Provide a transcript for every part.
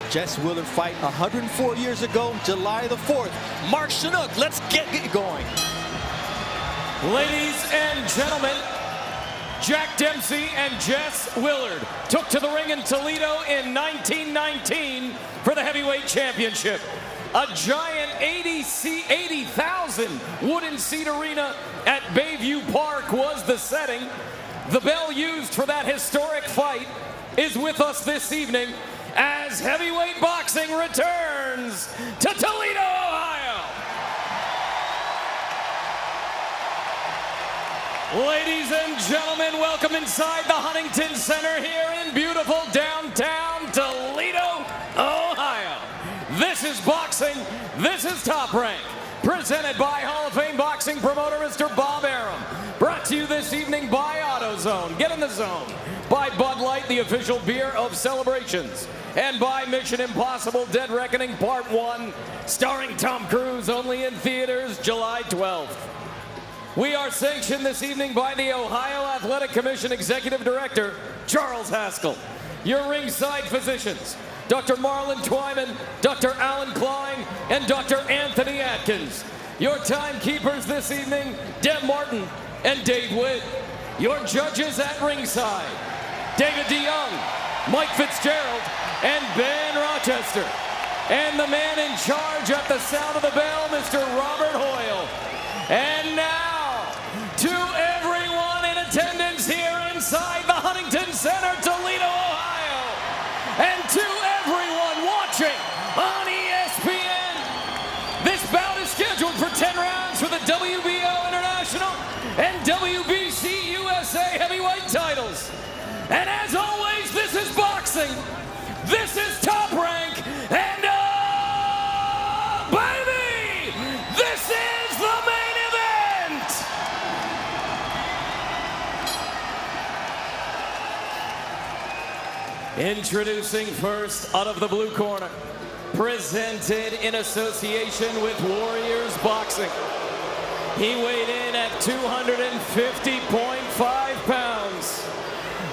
Jess Willard fight 104 years ago, July the 4th. Mark Chinook, let's get going. Ladies and gentlemen, Jack Dempsey and Jess Willard took to the ring in Toledo in 1919 for the heavyweight championship. A giant 80,000 wooden seat arena at Bayview Park was the setting. The bell used for that historic fight is with us this evening as heavyweight boxing returns to Toledo, Ohio. Ladies and gentlemen, welcome inside the Huntington Center here in beautiful downtown Toledo, Ohio. This is boxing, this is Top Rank, presented by Hall of Fame boxing promoter Mr. Bob Arum. Brought to you this evening by AutoZone, get in the zone, by Bud Light, the official beer of celebrations, and by Mission Impossible Dead Reckoning Part 1, starring Tom Cruise, only in theaters July 12th. We are sanctioned this evening by the Ohio Athletic Commission Executive Director, Charles Haskell. Your ringside physicians, Dr. Marlon Twyman, Dr. Alan Klein, and Dr. Anthony Atkins. Your timekeepers this evening, Deb Martin and Dave Witt. Your judges at ringside, David DeYoung, Mike Fitzgerald, and Ben Rochester. And the man in charge at the sound of the bell, Mr. Robert Hoyle. And now, to everyone in attendance here inside the Huntington Center, Toledo, Ohio, and to everyone watching on ESPN, this bout is scheduled for 10 rounds for the WBO International and WBC USA heavyweight titles. And as always, this is boxing, this is Top Rank, and baby, this is the main event! Introducing first, out of the blue corner, presented in association with Warriors Boxing. He weighed in at 250.5 pounds,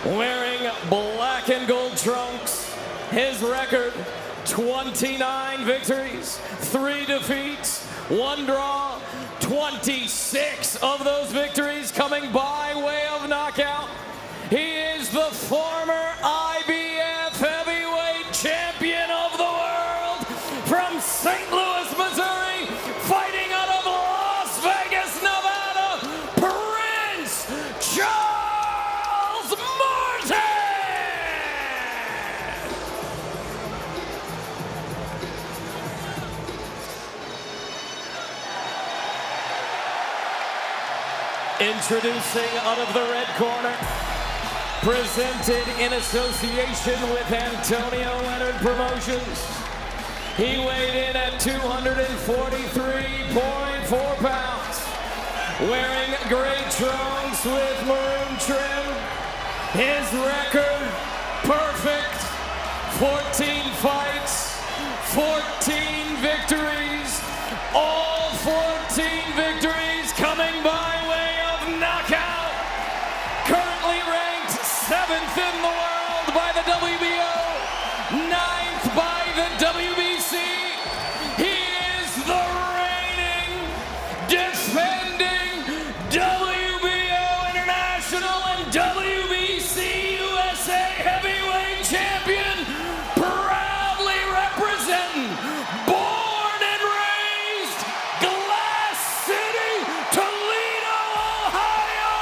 wearing black and gold trunks. His record, 29 victories, 3 defeats, 1 draw, 26 of those victories coming by way of knockout. He is the former IBF heavyweight champion of the world from St. Louis, Missouri, fighting out of Las Vegas, Nevada, Prince Charles Martin! Introducing out of the red corner, presented in association with Antonio Leonard Promotions. He weighed in at 243.4 pounds, wearing gray trunks with maroon trim. His record, perfect, 14 fights, 14 victories, all 14 victories coming by way of knockout. Currently ranked 7th in the world by the WBO, 9th by the WBC. He is the reigning, defending WBO International and WBC USA heavyweight champion, proudly representing born and raised Glass City, Toledo, Ohio,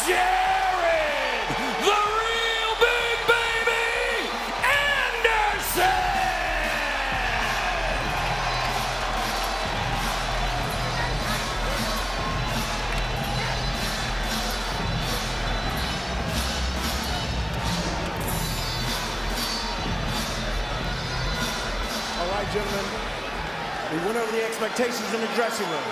Jared, the real big baby, Anderson! All right, gentlemen, we went over the expectations in the dressing room.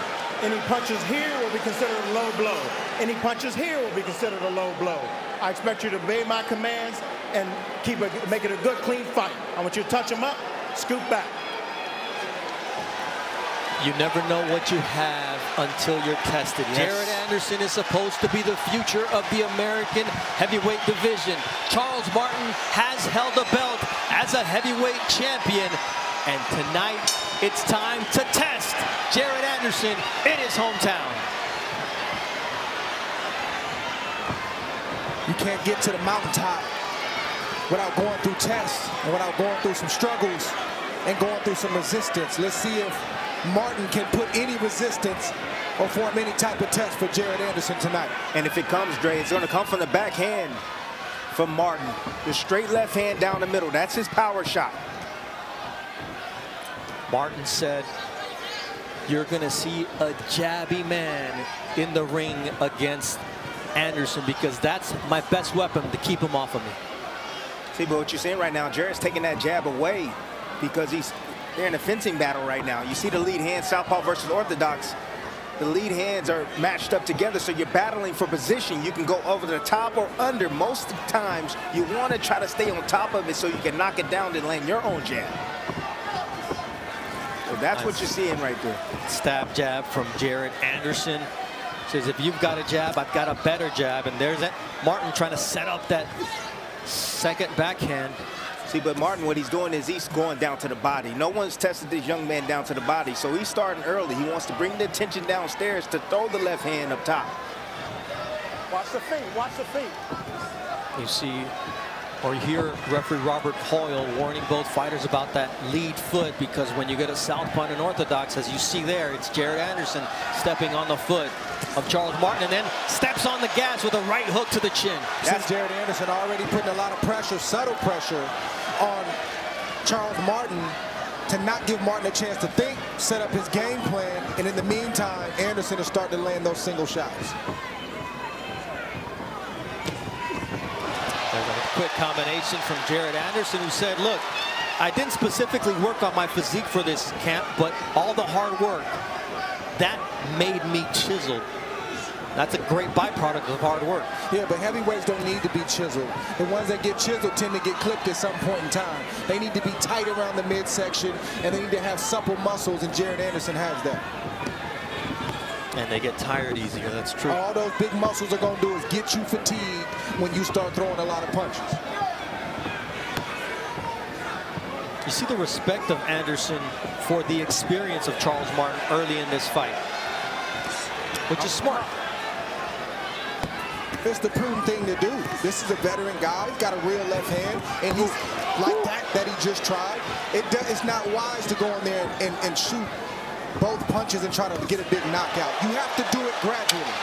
Any punches here will be considered a low blow. Any punches here will be considered a low blow. I expect you to obey my commands and make it a good, clean fight. I want you to touch them up, scoop back. You never know what you have until you're tested. Yes. Jared Anderson is supposed to be the future of the American heavyweight division. Charles Martin has held the belt as a heavyweight champion. And tonight, it's time to test Jared Anderson in his hometown. You can't get to the mountaintop without going through tests and without going through some struggles and going through some resistance. Let's see if Martin can put any resistance or form any type of test for Jared Anderson tonight. And if it comes, Dre, it's going to come from the backhand from Martin. The straight left hand down the middle. That's his power shot. Martin said, you're going to see a jabby man in the ring against Anderson because that's my best weapon to keep him off of me. See, but what you're saying right now, Jared's taking that jab away because they're in a fencing battle right now. You see the lead hand, southpaw versus orthodox. The lead hands are matched up together, so you're battling for position. You can go over the top or under. Most of the times, you want to try to stay on top of it so you can knock it down and land your own jab. So that's what you're seeing right there. Stab jab from Jared Anderson. Says, if you've got a jab, I've got a better jab. And there's that Martin trying to set up that second backhand. See, but Martin, what he's doing is he's going down to the body. No one's tested this young man down to the body, so he's starting early. He wants to bring the attention downstairs to throw the left hand up top. Watch the feet, watch the feet. You see or hear referee Robert Hoyle warning both fighters about that lead foot, because when you get a southpaw and orthodox, as you see there, it's Jared Anderson stepping on the foot of Charles Martin and then steps on the gas with a right hook to the chin. That's Jared Anderson already putting a lot of pressure, subtle pressure on Charles Martin to not give Martin a chance to think, set up his game plan, and in the meantime, Anderson is starting to land those single shots. There's a quick combination from Jared Anderson, who said, look, I didn't specifically work on my physique for this camp, but all the hard work, that made me chiseled. That's a great byproduct of hard work. Yeah, but heavyweights don't need to be chiseled. The ones that get chiseled tend to get clipped at some point in time. They need to be tight around the midsection, and they need to have supple muscles, and Jared Anderson has that. And they get tired easier, that's true. All those big muscles are going to do is get you fatigued when you start throwing a lot of punches. You see the respect of Anderson for the experience of Charles Martin early in this fight, which is smart. It's the prudent thing to do. This is a veteran guy. He's got a real left hand, and he's like that he just tried. It's not wise to go in there and shoot both punches and try to get a big knockout. You have to do it gradually.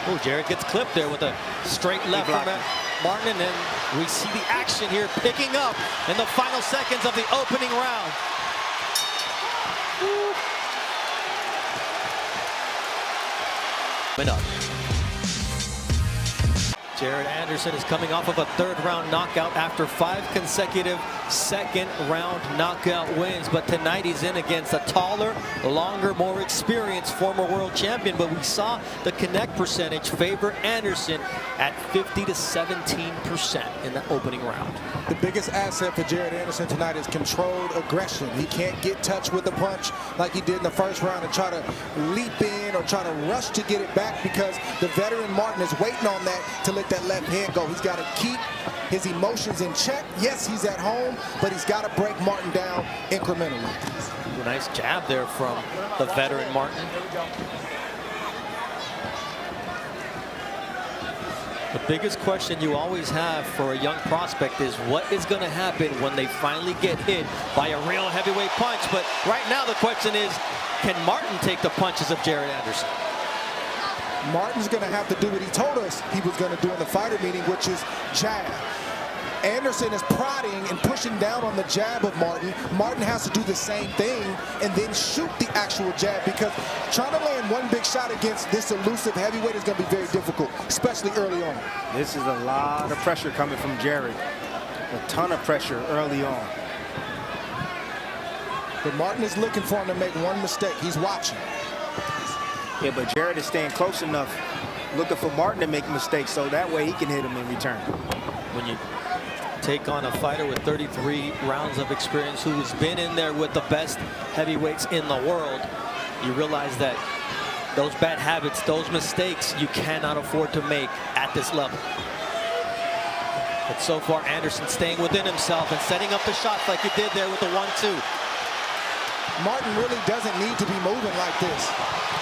Oh, Jared gets clipped there with a straight left from Martin, and then we see the action here picking up in the final seconds of the opening round. Up. Jared Anderson is coming off of a third-round knockout after 5 consecutive second-round knockout wins. But tonight he's in against a taller, longer, more experienced former world champion. But we saw the connect percentage favor Anderson at 50 to 17% in the opening round. The biggest asset for Jared Anderson tonight is controlled aggression. He can't get touched with a punch like he did in the first round and try to leap in or try to rush to get it back, because the veteran Martin is waiting on that to let that left hand go. He's got to keep his emotions in check. Yes, he's at home, but he's got to break Martin down incrementally. A nice jab there from the veteran Martin. The biggest question you always have for a young prospect is what is going to happen when they finally get hit by a real heavyweight punch. But right now the question is, can Martin take the punches of Jared Anderson? Martin's going to have to do what he told us he was going to do in the fighter meeting, which is jab. Anderson is prodding and pushing down on the jab of Martin. Martin has to do the same thing and then shoot the actual jab, because trying to land one big shot against this elusive heavyweight is going to be very difficult, especially early on. This is a lot of pressure coming from Jared. A ton of pressure early on. But Martin is looking for him to make one mistake. He's watching. Yeah, but Jared is staying close enough, looking for Martin to make mistakes, so that way he can hit him in return. When you take on a fighter with 33 rounds of experience who's been in there with the best heavyweights in the world, you realize that those bad habits, those mistakes, you cannot afford to make at this level. But so far, Anderson staying within himself and setting up the shots like he did there with the 1-2. Martin really doesn't need to be moving like this.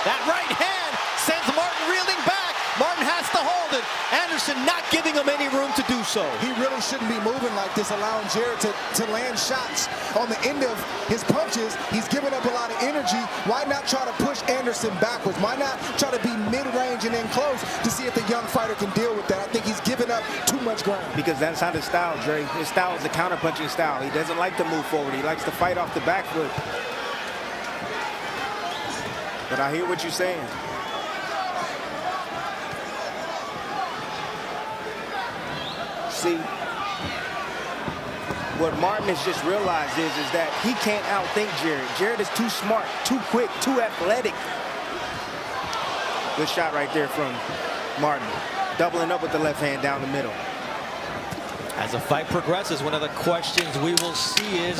That right hand sends Martin reeling back. Martin has to hold it. Anderson not giving him any room to do so. He really shouldn't be moving like this, allowing Jarrett to land shots on the end of his punches. He's giving up a lot of energy. Why not try to push Anderson backwards? Why not try to be mid-range and then close to see if the young fighter can deal with that? I think he's giving up too much ground. Because that's not his style, Dre. His style is the counter-punching style. He doesn't like to move forward. He likes to fight off the back foot. But I hear what you're saying. See, what Martin has just realized is that he can't outthink Jarrett. Jarrett is too smart, too quick, too athletic. Good shot right there from Martin. Doubling up with the left hand down the middle. As the fight progresses, one of the questions we will see is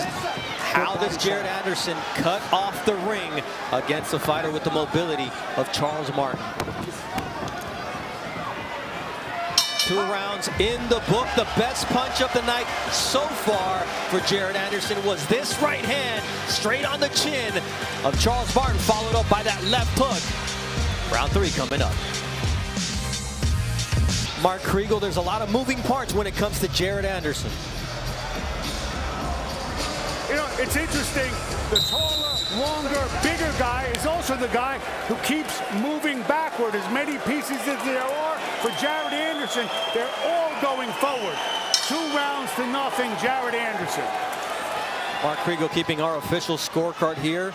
how does Jarrett Anderson cut off the ring against a fighter with the mobility of Charles Martin? 2 rounds in the book. The best punch of the night so far for Jarrett Anderson was this right hand straight on the chin of Charles Martin, followed up by that left hook. Round 3 coming up. Mark Kriegel, there's a lot of moving parts when it comes to Jarrett Anderson. You know, it's interesting. The taller, longer, bigger guy is also the guy who keeps moving backward. As many pieces as there are for Jarrett Anderson, they're all going forward. 2 rounds to nothing, Jarrett Anderson. Mark Kriegel keeping our official scorecard here.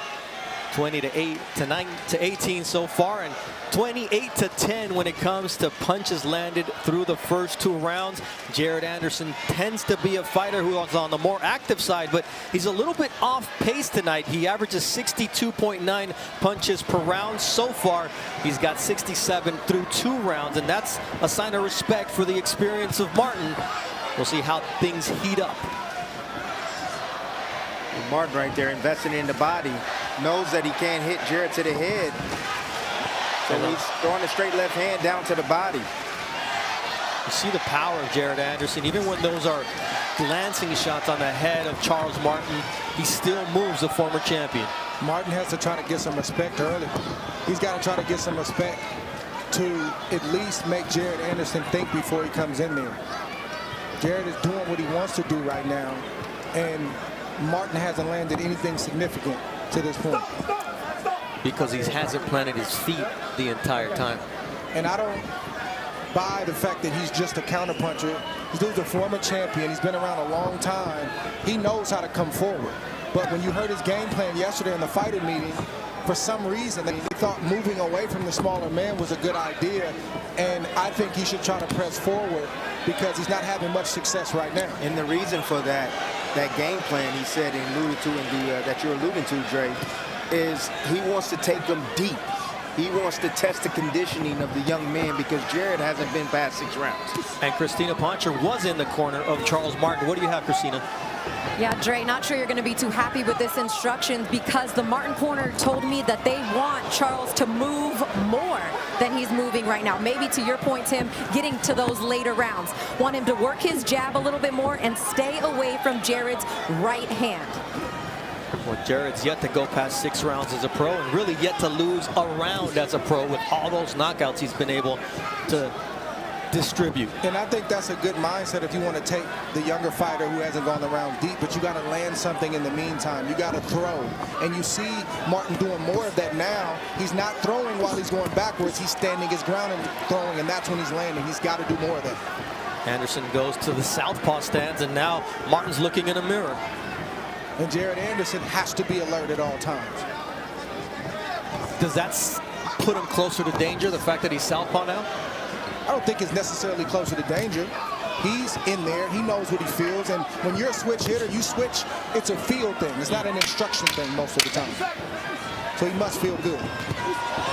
20-8 to 9 to 18 so far, and 28-10 when it comes to punches landed through the first 2 rounds. Jarrett Anderson tends to be a fighter who is on the more active side, but he's a little bit off pace tonight. He averages 62.9 punches per round so far. He's got 67 through 2 rounds, and that's a sign of respect for the experience of Martin. We'll see how things heat up. Martin right there investing in the body. Knows that he can't hit Jarrett to the head. So he's throwing a straight left hand down to the body. You see the power of Jarrett Anderson. Even when those are glancing shots on the head of Charles Martin, he still moves the former champion. Martin has to try to get some respect early. He's got to try to get some respect to at least make Jarrett Anderson think before he comes in there. Jarrett is doing what he wants to do right now, and Martin hasn't landed anything significant to this point. Because he hasn't planted his feet the entire time. And I don't buy the fact that he's just a counterpuncher. This dude's a former champion. He's been around a long time. He knows how to come forward. But when you heard his game plan yesterday in the fighter meeting, for some reason they thought moving away from the smaller man was a good idea. And I think he should try to press forward because he's not having much success right now. And the reason for that game plan he said and alluded to in the that you're alluding to, Dre, is he wants to take them deep. He wants to test the conditioning of the young man because Jarrett hasn't been past 6 rounds. And Christina Poncher was in the corner of Charles Martin. What do you have, Christina? Yeah, Dre, not sure you're going to be too happy with this instruction because the Martin corner told me that they want Charles to move more than he's moving right now. Maybe to your point, Tim, getting to those later rounds. Want him to work his jab a little bit more and stay away from Jarrett's right hand. Well, Jarrett's yet to go past 6 rounds as a pro and really yet to lose a round as a pro with all those knockouts he's been able to distribute. And I think that's a good mindset if you want to take the younger fighter who hasn't gone the round deep, but you got to land something in the meantime. You got to throw. And you see Martin doing more of that now. He's not throwing while he's going backwards. He's standing his ground and throwing, and that's when he's landing. He's got to do more of that. Anderson goes to the southpaw stance, and now Martin's looking in a mirror. And Jarrett Anderson has to be alert at all times. Does that put him closer to danger, the fact that he's southpaw now? I don't think it's necessarily closer to danger. He's in there. He knows what he feels. And when you're a switch hitter, you switch. It's a feel thing. It's not an instruction thing most of the time. So he must feel good.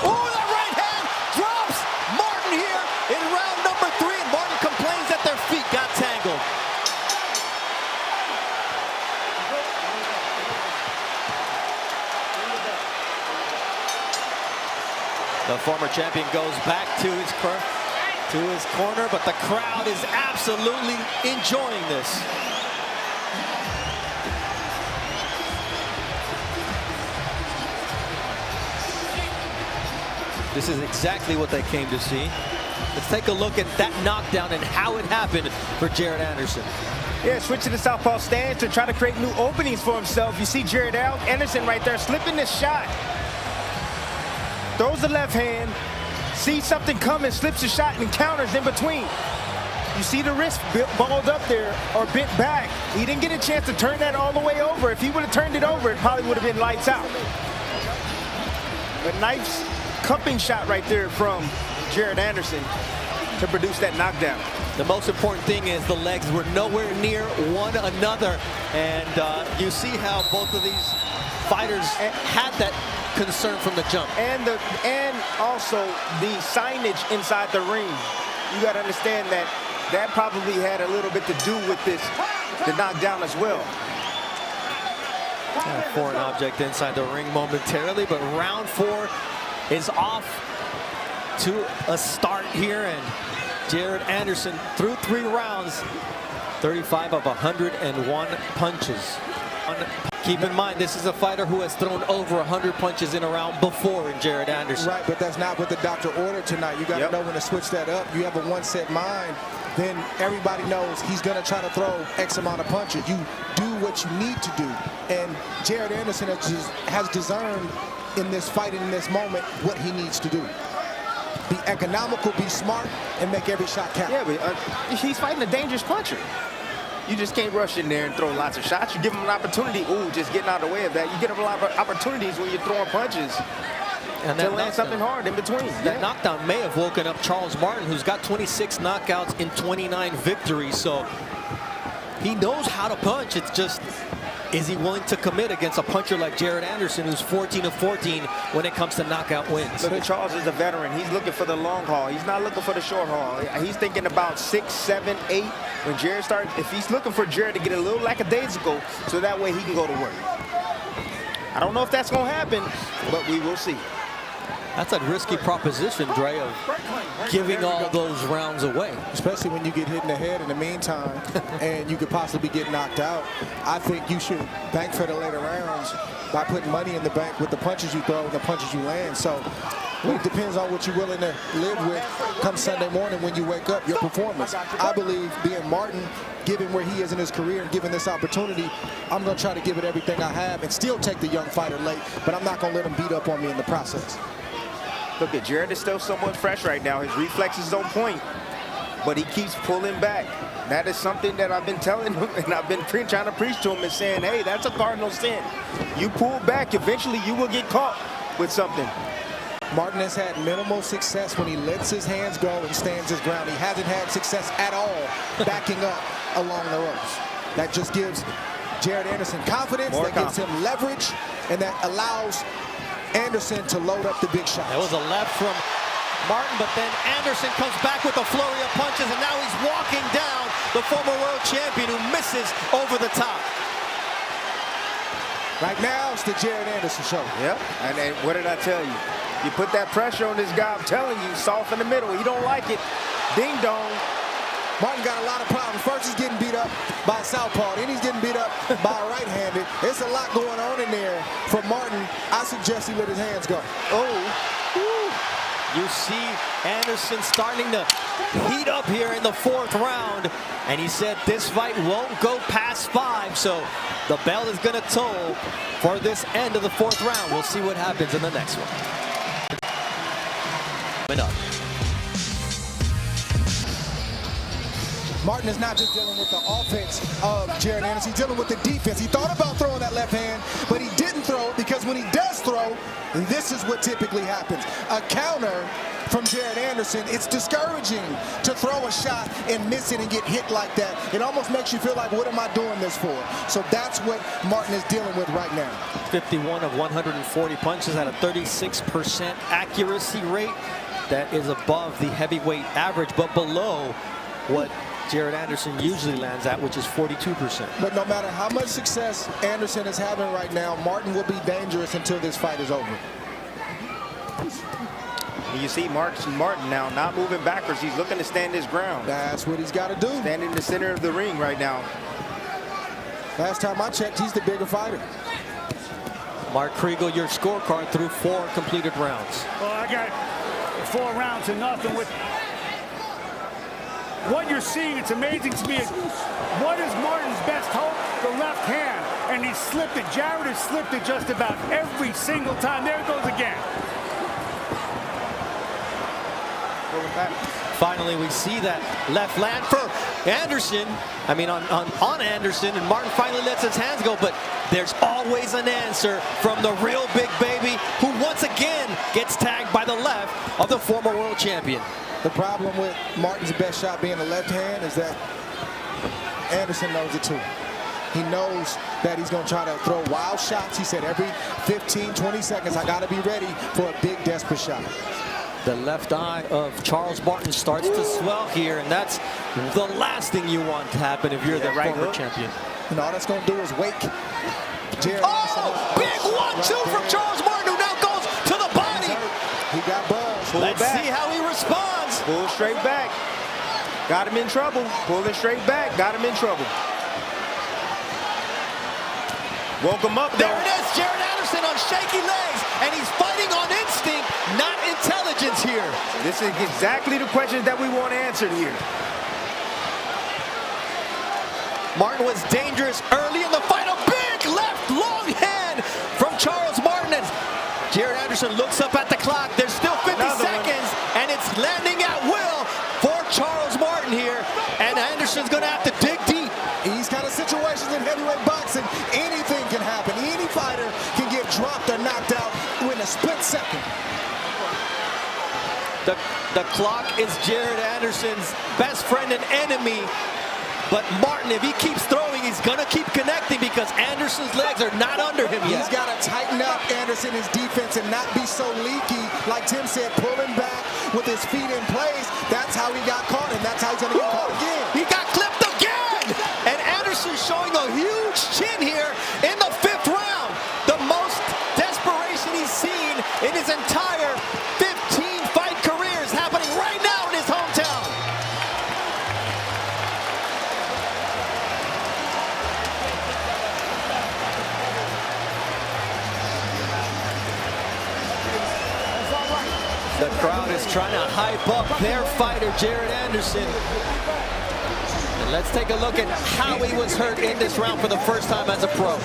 Oh, that right hand drops Martin here in round number 3. And Martin complains that their feet got tangled. The former champion goes back to his to his corner, but the crowd is absolutely enjoying this. This is exactly what they came to see. Let's take a look at that knockdown and how it happened for Jared Anderson. Yeah, switch to the southpaw stance to try to create new openings for himself. You see Jared Anderson right there slipping this shot. Throws the left hand, sees something coming, slips a shot and counters in between. You see the wrist balled up there or bent back. He didn't get a chance to turn that all the way over. If he would have turned it over, it probably would have been lights out. A nice cupping shot right there from Jared Anderson to produce that knockdown. The most important thing is the legs were nowhere near one another, and you see how both of these fighters had that concern from the jump. And also the signage inside the ring. You got to understand that that probably had a little bit to do with the knockdown as well. A foreign object inside the ring momentarily, but round 4 is off to a start here, and Jared Anderson through 3 rounds, 35 of 101 punches. Keep in mind, this is a fighter who has thrown over 100 punches in a round before in Jared Anderson. Right, but that's not what the doctor ordered tonight. You got to know when to switch that up. You have a one-set mind, then everybody knows he's going to try to throw X amount of punches. You do what you need to do. And Jared Anderson has discerned in this fight and in this moment what he needs to do. Be economical, be smart, and make every shot count. Yeah, but he's fighting a dangerous puncher. You just can't rush in there and throw lots of shots. You give him an opportunity. Ooh, just getting out of the way of that. You get him a lot of opportunities when you're throwing punches and to land something hard in between. That knockdown may have woken up Charles Martin, who's got 26 knockouts in 29 victories. So he knows how to punch. It's just, is he willing to commit against a puncher like Jared Anderson, who's 14 of 14 when it comes to knockout wins? Look at Charles is a veteran. He's looking for the long haul. He's not looking for the short haul. He's thinking about 6, 7, 8. When Jared starts, if he's looking for Jared to get a little lackadaisical, so that way he can go to work. I don't know if that's going to happen, but we will see. That's a risky proposition, Dre, of giving all those rounds away. Especially when you get hit in the head in the meantime and you could possibly get knocked out. I think you should bank for the later rounds by putting money in the bank with the punches you throw and the punches you land. So it depends on what you're willing to live with come Sunday morning when you wake up, your performance. I believe being Martin, given where he is in his career and given this opportunity, I'm going to try to give it everything I have and still take the young fighter late, but I'm not going to let him beat up on me in the process. Look at Jared is still somewhat fresh right now. His reflexes on point, but he keeps pulling back. That is something that I've been telling him, and I've been trying to preach to him and saying, hey, that's a cardinal sin. You pull back, eventually you will get caught with something. Martin has had minimal success when he lets his hands go and stands his ground. He hasn't had success at all backing up along the ropes. That just gives Jared Anderson confidence, gives him leverage, and that allows Anderson to load up the big shots. That was a left from Martin, but then Anderson comes back with a flurry of punches, and now he's walking down the former world champion who misses over the top. Right now, it's the Jared Anderson show. Yep, and what did I tell you? You put that pressure on this guy, I'm telling you, soft in the middle. He don't like it. Ding dong. Martin got a lot of problems. First, he's getting beat up by southpaw. Then he's getting beat up by right-handed. There's a lot going on in there for Martin. I suggest he let his hands go. You see Anderson starting to heat up here in the 4th round. And he said this fight won't go past 5. So the bell is going to toll for this end of the 4th round. We'll see what happens in the next one. Coming up. Martin is not just dealing with the offense of Jared Anderson, he's dealing with the defense. He thought about throwing that left hand, but he didn't throw it because when he does throw, this is what typically happens. A counter from Jared Anderson, it's discouraging to throw a shot and miss it and get hit like that. It almost makes you feel like, what am I doing this for? So that's what Martin is dealing with right now. 51 of 140 punches at a 36% accuracy rate. That is above the heavyweight average, but below what Jared Anderson usually lands at, which is 42%. But no matter how much success Anderson is having right now, Martin will be dangerous until this fight is over. You see Martin now not moving backwards. He's looking to stand his ground. That's what he's got to do. Stand in the center of the ring right now. Last time I checked, he's the bigger fighter. Mark Kriegel, your scorecard through 4 completed rounds. Well, I got 4 rounds to nothing. With what you're seeing, it's amazing to me. What is Martin's best hope? The left hand. And he slipped it. Jared has slipped it just about every single time. There it goes again. Finally, we see that left land for Anderson. I mean, on Anderson, and Martin finally lets his hands go, but there's always an answer from the real big baby, who once again gets tagged by the left of the former world champion. The problem with Martin's best shot being the left hand is that Anderson knows it too. He knows that he's going to try to throw wild shots. He said every 15, 20 seconds, I got to be ready for a big, desperate shot. The left eye of Charles Martin starts to swell here, and that's the last thing you want to happen if you're the former champion. And all that's going to do is wake Jared Anderson up. Big 1-2 from Charles Martin, who now goes to the body. He got buzzed. Let's see how he responds. Pull straight back. Got him in trouble. Pulling straight back. Got him in trouble. Woke him up, though. There it is, Jared Anderson on shaky legs, and he's fighting on instinct, not intelligence here. This is exactly the questions that we want answered here. Martin was dangerous early in the fight. A big left long hand from Charles Martin. And Jared Anderson looks up at the clock. There's still 50 seconds, and it's landing at will for Charles Martin here. And Anderson's going to have to dig deep. These kind of situations in heavyweight boxing, anything can happen. Any fighter can get dropped or knocked out in a split second. The clock is Jared Anderson's best friend and enemy. But Martin, if he keeps throwing, he's going to keep connecting because Anderson's legs are not under him yet. He's got to tighten up Anderson, his defense, and not be so leaky. Like Tim said, pulling back with his feet in place. That's how he got caught, and that's how he's going to get caught again. He got clipped again! And Anderson showing a huge chin here in the 5th round. The most desperation he's seen in his entire 15-fight career is happening right now in his hometown. The crowd is trying to hype up their fighter, Jared Anderson. And let's take a look at how he was hurt in this round for the first time as a pro.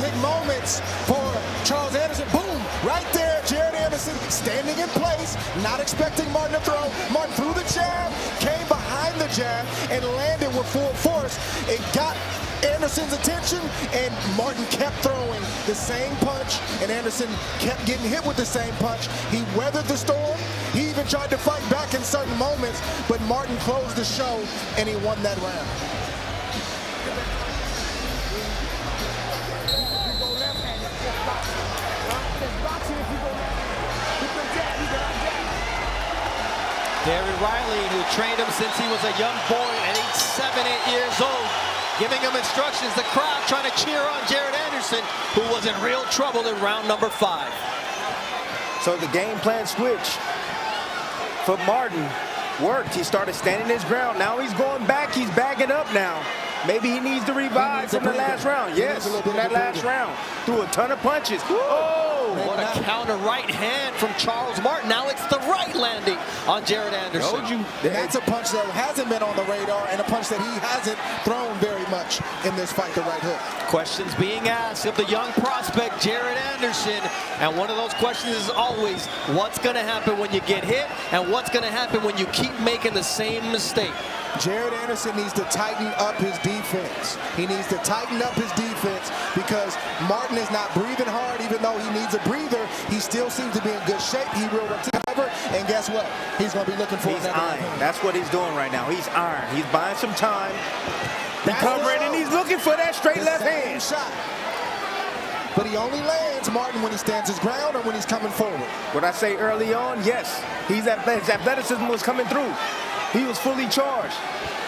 Big moments for Charles Anderson. Boom! Right there, Jared Anderson standing in place, not expecting Martin to throw. Martin threw the jab, came behind the jab, and landed with full force. It got Anderson's attention, and Martin kept throwing the same punch, and Anderson kept getting hit with the same punch. He weathered the storm. He even tried to fight back in certain moments, but Martin closed the show, and he won that round. Derry Riley, who trained him since he was a young boy at age 7, 8 years old, giving him instructions. The crowd trying to cheer on Jared Anderson, who was in real trouble in round number 5. So the game plan switch for Martin worked. He started standing his ground. Now he's going back. He's backing up now. Maybe he needs to revive from the last round. Yes, in that last round. Threw a ton of punches. Oh! What a counter right hand from Charles Martin. Now it's the right landing on Jared Anderson. That's a punch that hasn't been on the radar, and a punch that he hasn't thrown very much in this fight, the right hook. Questions being asked of the young prospect, Jared Anderson. And one of those questions is always, what's going to happen when you get hit? And what's going to happen when you keep making the same mistake? Jared Anderson needs to tighten up his defense. He needs to tighten up his defense because Martin is not breathing hard. Even though he needs a breather, he still seems to be in good shape. He will recover, and guess what? He's going to be looking for He's iron. That's what he's doing right now. He's iron. He's buying some time, recovering, and he's looking for that straight left hand shot. But he only lands, Martin, when he stands his ground or when he's coming forward. What I say early on, yes, his athleticism was coming through. He was fully charged.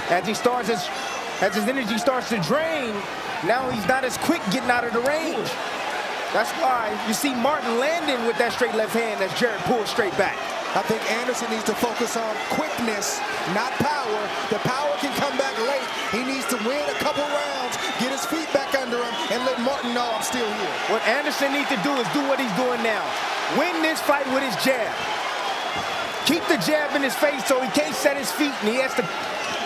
As his energy starts to drain, now he's not as quick getting out of the range. That's why you see Martin landing with that straight left hand as Jarrett pulls straight back. I think Anderson needs to focus on quickness, not power. The power can come back late. He needs to win a couple rounds, get his feet back under him, and let Martin know I'm still here. What Anderson needs to do is do what he's doing now. Win this fight with his jab. Keep the jab in his face so he can't set his feet, and he has to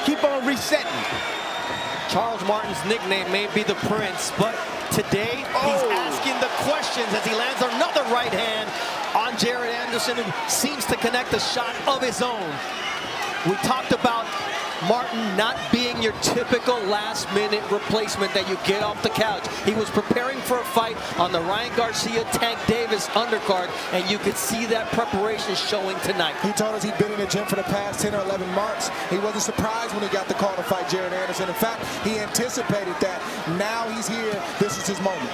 keep on resetting. Charles Martin's nickname may be the Prince, but today he's asking the questions as he lands another right hand on Jared Anderson, who seems to connect a shot of his own. We talked about Martin not being your typical last-minute replacement that you get off the couch. He was preparing for a fight on the Ryan Garcia, Tank Davis undercard, and you could see that preparation showing tonight. He told us he'd been in the gym for the past 10 or 11 months. He wasn't surprised when he got the call to fight Jared Anderson. In fact, he anticipated that. Now he's here. This is his moment.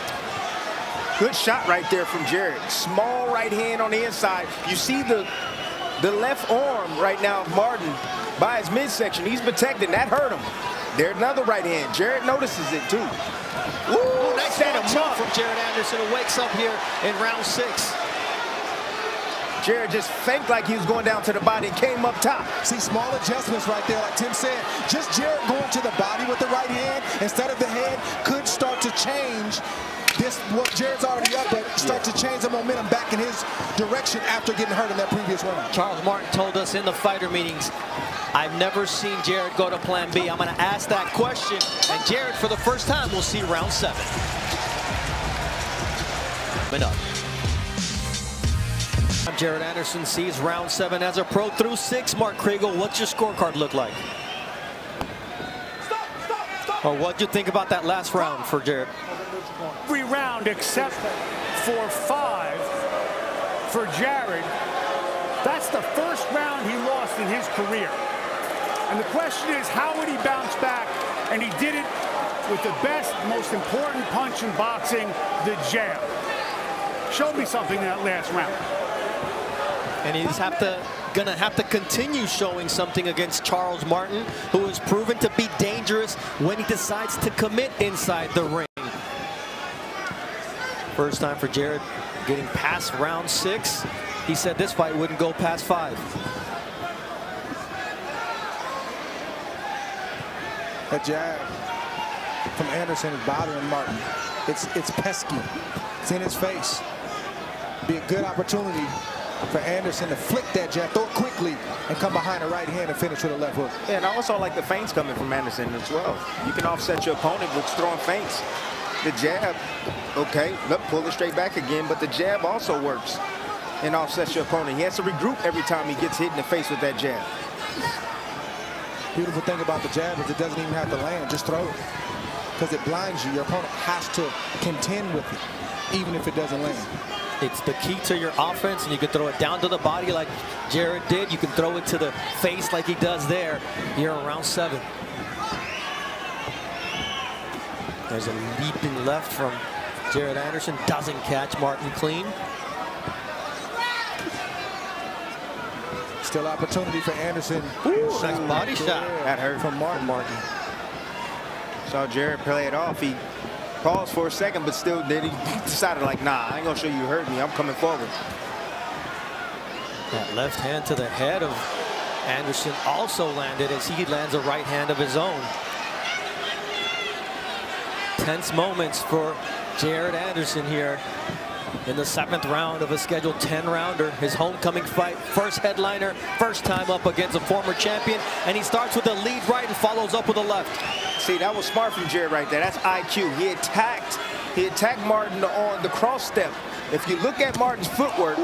Good shot right there from Jared. Small right hand on the inside. You see the left arm right now of Martin by his midsection. He's protected. That hurt him. There's another right hand. Jared notices it too. Ooh, nice set him up from Jared Anderson, who wakes up here in round 6. Jared just faked like he was going down to the body and came up top. See, small adjustments right there, like Tim said. Just Jared going to the body with the right hand instead of the head could start to change this. What Jared's already up, but start to change the momentum back in his direction after getting hurt in that previous round. Charles Martin told us in the fighter meetings, I've never seen Jared go to plan B. I'm going to ask that question, and Jared, for the first time, will see round 7. Coming up. Jared Anderson sees round 7 as a pro through 6. Mark Kriegel, what's your scorecard look like? Or what'd you think about that last round for Jared? Every round except for 5 for Jared. That's the first round he lost in his career. And the question is, how would he bounce back? And he did it with the best, most important punch in boxing, the jab. Showed me something in that last round. And he's gonna have to continue showing something against Charles Martin, who has proven to be dangerous when he decides to commit inside the ring. First time for Jared getting past round 6. He said this fight wouldn't go past 5. That jab from Anderson is bothering Martin. It's pesky. It's in his face. Be a good opportunity for Anderson to flick that jab, throw it quickly, and come behind the right hand and finish with a left hook. Yeah, and I also like the feints coming from Anderson as well. You can offset your opponent with throwing feints. The jab, okay, look, pull it straight back again, but the jab also works and offsets your opponent. He has to regroup every time he gets hit in the face with that jab. Beautiful thing about the jab is it doesn't even have to land, just throw it. Because it blinds you. Your opponent has to contend with it, even if it doesn't land. It's the key to your offense, and you can throw it down to the body like Jared did. You can throw it to the face like he does there here in round 7. There's a leaping left from Jared Anderson. Doesn't catch Martin clean. Still opportunity for Anderson. Ooh, nice body shot. That hurt from Martin. Saw Jared play it off. He paused for a second, but still then he decided, like, nah, I ain't gonna show you hurt me. I'm coming forward. That left hand to the head of Anderson also landed as he lands a right hand of his own. Tense moments for Jared Anderson here in the 7th round of a scheduled 10-rounder. His homecoming fight, first headliner, first time up against a former champion, and he starts with a lead right and follows up with a left. See, that was smart from Jared right there. That's IQ. He attacked Martin on the cross step. If you look at Martin's footwork,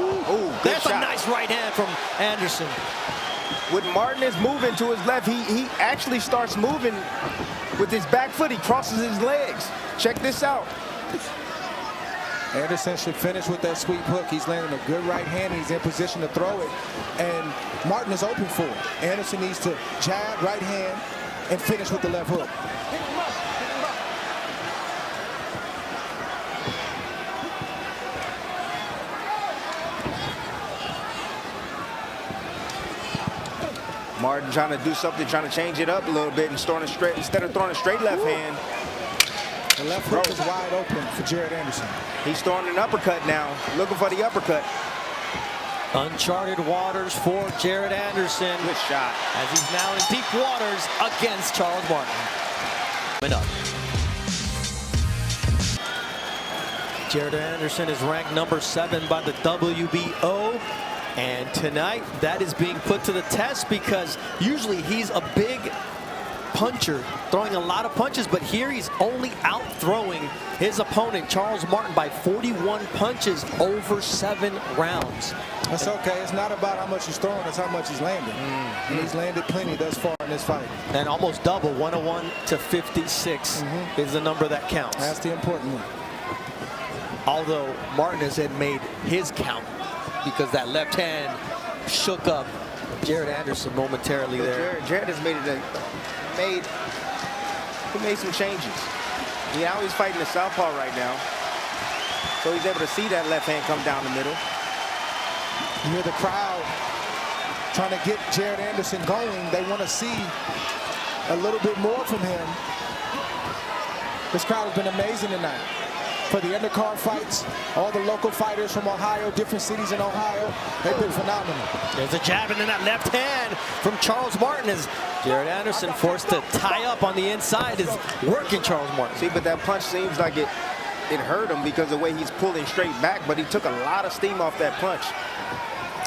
that's a nice right hand from Anderson. When Martin is moving to his left, he actually starts moving with his back foot. He crosses his legs. Check this out. Anderson should finish with that sweep hook. He's landing a good right hand. He's in position to throw it, and Martin is open for it. Anderson needs to jab, right hand, and finish with the left hook. Martin trying to do something, trying to change it up a little bit and throwing a straight, instead of throwing a straight left hand. The left hook is wide open for Jared Anderson. He's throwing an uppercut now, looking for the uppercut. Uncharted waters for Jared Anderson. Good shot. As he's now in deep waters against Charles Martin. Coming up. Jared Anderson is ranked number 7 by the WBO. And tonight, that is being put to the test because usually he's a big puncher, throwing a lot of punches, but here he's only out-throwing his opponent, Charles Martin, by 41 punches over 7 rounds. That's okay. It's not about how much he's throwing, it's how much he's landing. And he's landed plenty thus far in this fight. And almost double, 101 to 56 is the number that counts. That's the important one. Although Martinez had made his count because that left hand shook up Jared Anderson momentarily there. Jared has made he made some changes. Now he's fighting the southpaw right now. So he's able to see that left hand come down the middle. You hear the crowd trying to get Jared Anderson going. They want to see a little bit more from him. This crowd has been amazing tonight. For the undercard fights, all the local fighters from Ohio, different cities in Ohio, they've been phenomenal. There's a jab into that left hand from Charles Martin as Jared Anderson forced to tie up on the inside is working Charles Martin. See, but that punch seems like it hurt him because of the way he's pulling straight back, but he took a lot of steam off that punch,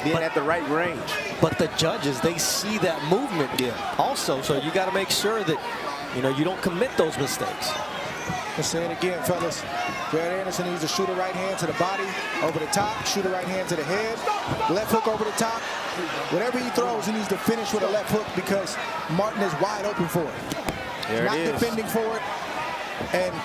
being at the right range. But the judges, they see that movement also, so you got to make sure that, you know, you don't commit those mistakes. Let's say it again, fellas. Jared Anderson needs to shoot a right hand to the body, over the top, shoot a right hand to the head, left hook over the top. Whatever he throws, he needs to finish with a left hook because Martin is wide open for it. There Not it is. defending for it, and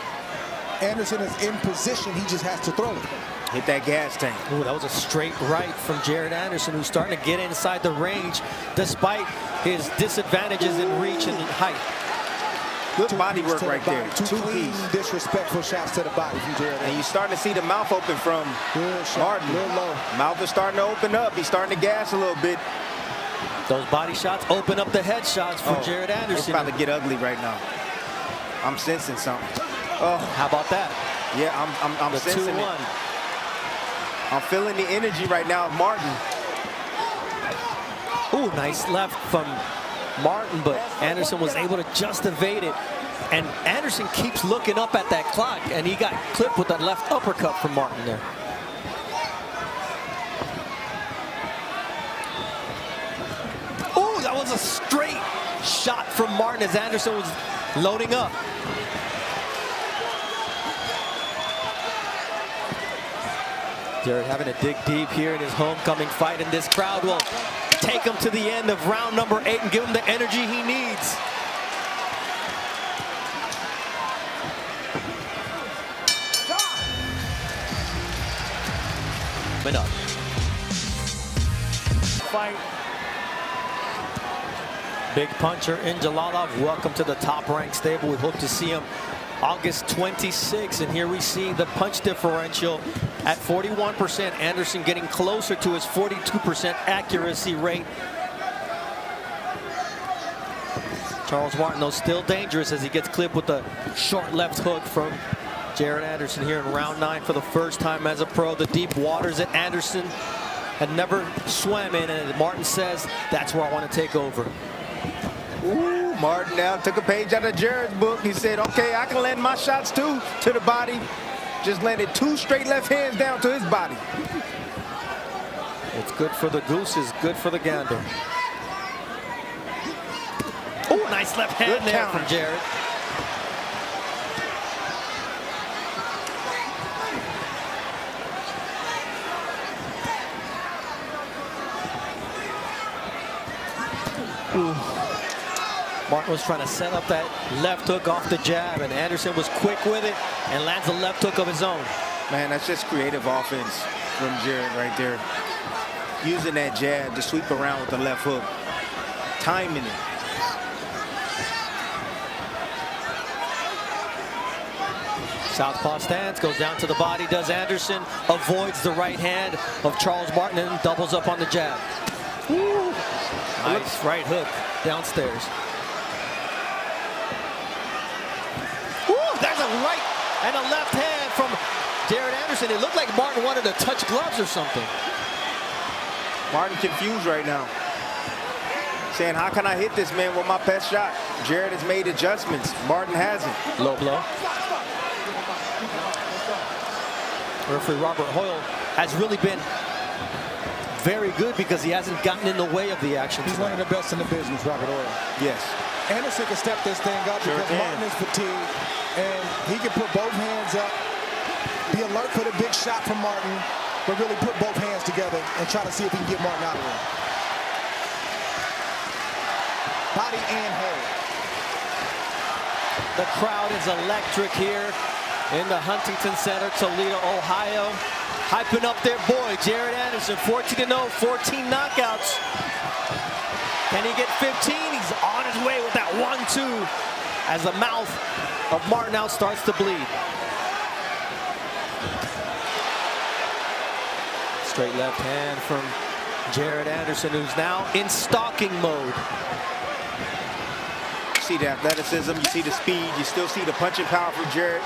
Anderson is in position. He just has to throw it. Hit that gas tank. Ooh, that was a straight right from Jared Anderson, who's starting to get inside the range despite his disadvantages in reach and height. Good body work right there. Two clean, disrespectful shots to the body from Jared Anderson. And you're starting to see the mouth open from Good shot, Martin. a little low. Mouth is starting to open up. He's starting to gas a little bit. Those body shots open up the head shots for Jared It's Anderson. about to get ugly right now. I'm sensing something. Oh, How about that? yeah, I'm The sensing 2-1. it. I'm feeling the energy right now of Martin. Ooh, nice left from Martin, but Anderson was able to just evade it. And Anderson keeps looking up at that clock, and he got clipped with that left uppercut from Martin there. Ooh, that was a straight shot from Martin as Anderson was loading up. Jared having to dig deep here in his homecoming fight, and this crowd will take him to the end of round number 8 and give him the energy he needs. Up. Fight. Big puncher in Jalalov. Welcome to the top-ranked stable. We hope to see him August 26, and here we see the punch differential at 41%. Anderson getting closer to his 42% accuracy rate. Charles Martin, though, still dangerous as he gets clipped with a short left hook from Jared Anderson here in round 9 for the first time as a pro. The deep waters that Anderson had never swam in, and Martin says, that's where I want to take over. Ooh, Martin now took a page out of Jared's book. He said, okay, I can land my shots too to the body. Just landed 2 straight left hands down to his body. It's good for the gooses, good for the gander. Oh, nice left hand Good there counter. from Jared. Ooh. Martin was trying to set up that left hook off the jab, and Anderson was quick with it and lands a left hook of his own. Man, that's just creative offense from Jared right there. Using that jab to sweep around with the left hook. Timing it. Southpaw stance, goes down to the body, does Anderson, avoids the right hand of Charles Martin and doubles up on the jab. Woo. Nice right hook downstairs. Woo, there's a right And a left hand from Jared Anderson. It looked like Martin wanted to touch gloves or something. Martin confused right now. Saying, how can I hit this man with my best shot? Jared has made adjustments. Martin hasn't. Low blow. Referee Robert Hoyle has really been very good because he hasn't gotten in the way of the action. He's one of the best in the business, Robert Hoyle. Yes. Anderson can step this thing up because Martin is fatigued, and he can put both hands up, be alert for the big shot from Martin, but really put both hands together and try to see if he can get Martin out of there. Body and head. The crowd is electric here in the Huntington Center, Toledo, Ohio. Hyping up their boy, Jared Anderson, 14-0, 14 knockouts. Can he get 15? He's on his way with that 1-2 as the mouth of Martin now starts to bleed. Straight left hand from Jared Anderson, who's now in stalking mode. You see the athleticism, you see the speed, you still see the punching power from Jared.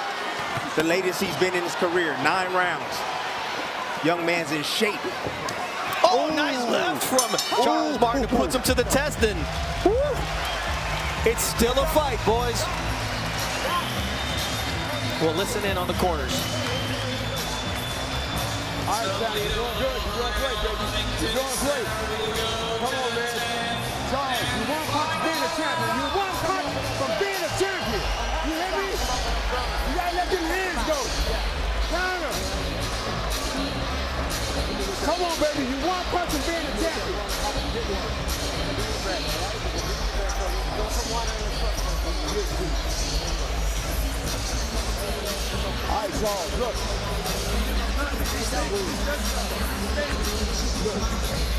The latest he's been in his career, 9 rounds. Young man's in shape. Oh, nice left from Charles Martin, who puts him to the test, and it's still a fight, boys. We'll listen in on the corners. All right, Sam, you're doing good. You're doing great, baby. You're doing great. Come on, man. Charles, you one punch from being a champion. You one punch from being a champion. You hear me? You gotta let them hands go. Counter. Come on, baby. You one punch from being a champion. All right, Charles, look.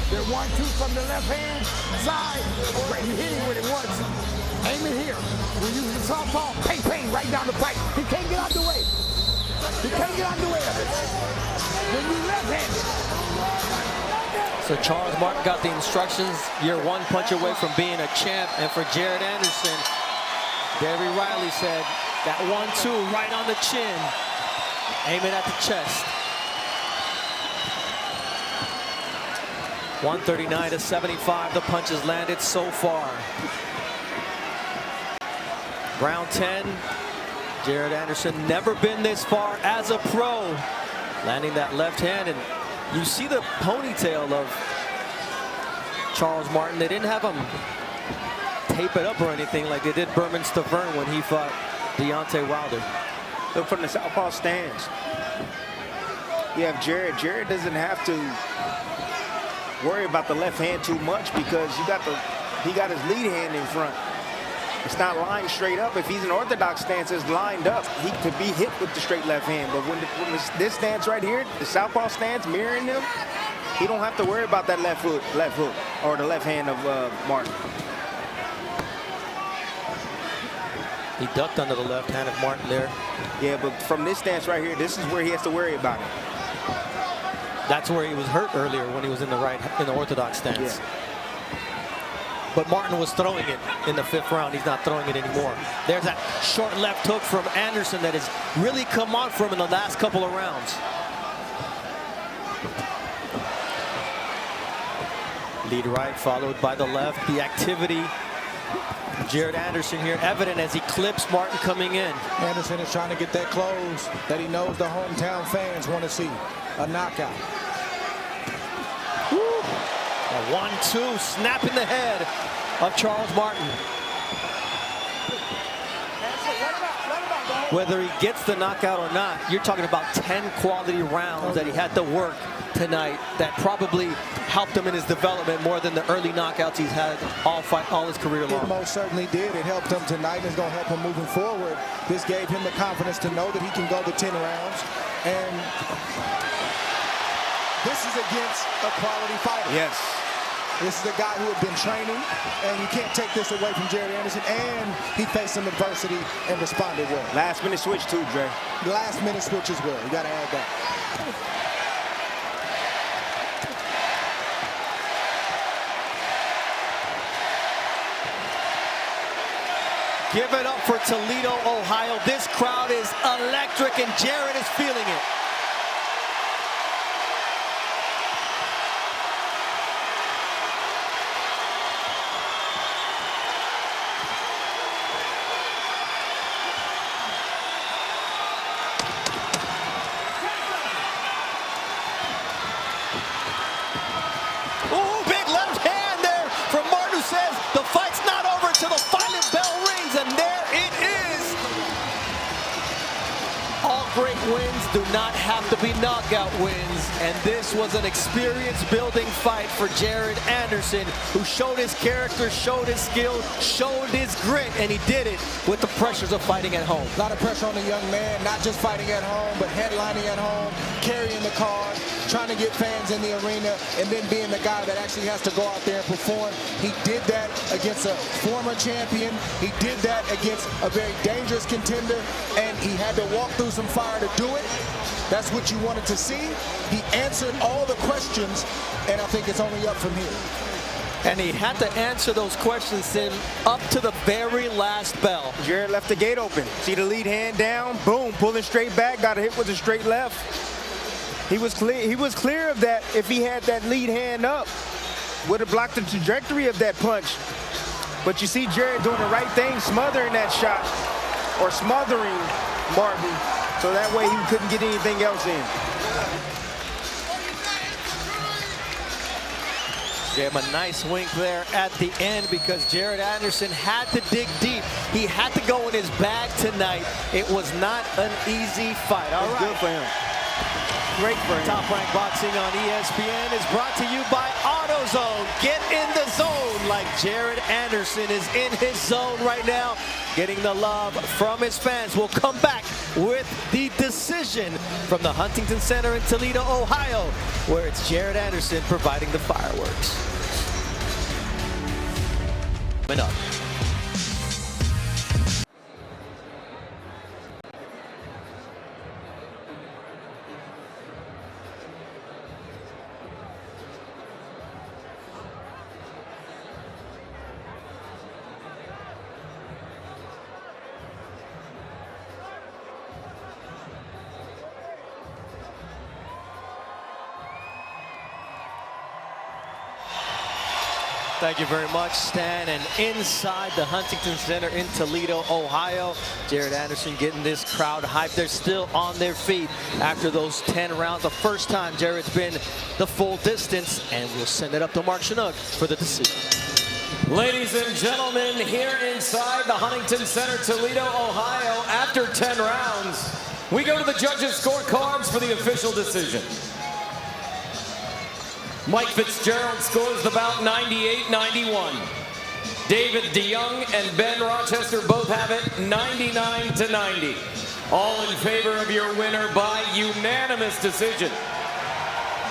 They're 1-2 from the left hand side. You hit him with it once. Aim it here. We're using the southpaw. Ping, ping, right down the pipe. He can't get out the way. He can't get out the way of it. When you left-handed. So Charles Martin got the instructions. You're 1 punch away from being a champ. And for Jared Anderson, Derry Riley said that 1-2 right on the chin. Aim it at the chest. 139-75, the punches landed so far. Round 10, Jared Anderson never been this far as a pro. Landing that left hand, and you see the ponytail of Charles Martin. They didn't have him tape it up or anything like they did Berman Stavern when he fought Deontay Wilder. Look from the southpaw stance. You have Jared. Jared doesn't have to worry about the left hand too much because he got his lead hand in front. It's not lying straight up. If he's an orthodox stance, it's lined up. He could be hit with the straight left hand. But when this stance right here, the southpaw stance mirroring him, he don't have to worry about that left hook, or the left hand of Martin. He ducked under the left hand of Martin there. Yeah, but from this stance right here, this is where he has to worry about it. That's where he was hurt earlier when he was in the orthodox stance. Yeah. But Martin was throwing it in the 5th round. He's not throwing it anymore. There's that short left hook from Anderson that has really come on for him in the last couple of rounds. Lead right followed by the left. The activity. Jared Anderson here evident as he clips Martin coming in. Anderson is trying to get that close that he knows the hometown fans want to see. A knockout. Woo. A 1-2 snapping the head of Charles Martin. Whether he gets the knockout or not, you're talking about 10 quality rounds that he had to work tonight that probably helped him in his development more than the early knockouts he's had all his career long. It most certainly did. It helped him tonight, and it's going to help him moving forward. This gave him the confidence to know that he can go the 10 rounds. And this is against a quality fighter. Yes. This is a guy who had been training, and you can't take this away from Jared Anderson. And he faced some adversity and responded well. Last minute switch too, Dre. Last minute switch as well. You got to add that. Give it up for Toledo, Ohio. This crowd is electric, and Jarrett is feeling it. Ooh, big left hand there from Martin, who says the fight's not over until the final bell rings, and there it is. All great wins do not have to be knockout wins, and this was an experience-building fight for Jarrett Anderson, who showed his character, showed his skill, showed his grit, and he did it with the pressures of fighting at home. A lot of pressure on the young man, not just fighting at home, but headlining at home, carrying the card, trying to get fans in the arena, and then being the guy that actually has to go out there and perform. He did that against a former champion. He did that against a very dangerous contender, and he had to walk through some fire to do it. That's what you wanted to see. He answered all the questions, and I think it's only up from here. And he had to answer those questions in up to the very last bell. Jarrett left the gate open. See the lead hand down, boom, pulling straight back, got a hit with a straight left. He was clear of that. If he had that lead hand up, would have blocked the trajectory of that punch. But you see Jarrett doing the right thing, smothering that shot, or smothering Martin, so that way he couldn't get anything else in. Gave him a nice wink there at the end, because Jarrett Anderson had to dig deep. He had to go in his bag tonight. It was not an easy fight. All right. Good for him. Great for him. Top Rank Boxing on ESPN is brought to you by AutoZone. Get in the zone like Jarrett Anderson is in his zone right now, getting the love from his fans. We'll come back with the decision from the Huntington Center in Toledo, Ohio, where it's Jarrett Anderson providing the fireworks. Coming up. Thank you very much, Stan. And inside the Huntington Center in Toledo, Ohio, Jarrett Anderson getting this crowd hyped. They're still on their feet after those 10 rounds. The first time Jarrett's been the full distance, and we'll send it up to Mark Chinook for the decision. Ladies and gentlemen, here inside the Huntington Center, Toledo, Ohio, after 10 rounds, we go to the judges' scorecards for the official decision. Mike Fitzgerald scores the bout 98-91. David DeYoung and Ben Rochester both have it 99-90. All in favor of your winner by unanimous decision.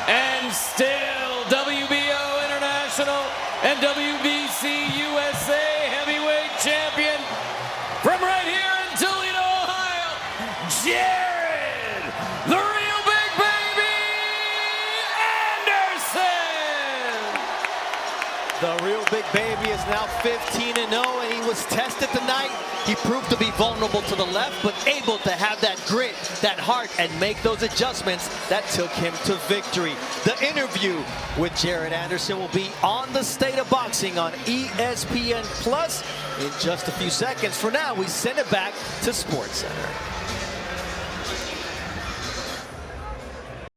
And still WBO International and WBC USA heavyweight champion from right here in Toledo, Ohio, Jarrett, the real big baby, Anderson. The real big baby is now 15-0, and he was tested tonight. He proved to be vulnerable to the left, but able to have that grit, that heart, and make those adjustments that took him to victory. The interview with Jarrett Anderson will be on the State of Boxing on ESPN Plus in just a few seconds. For now, we send it back to SportsCenter.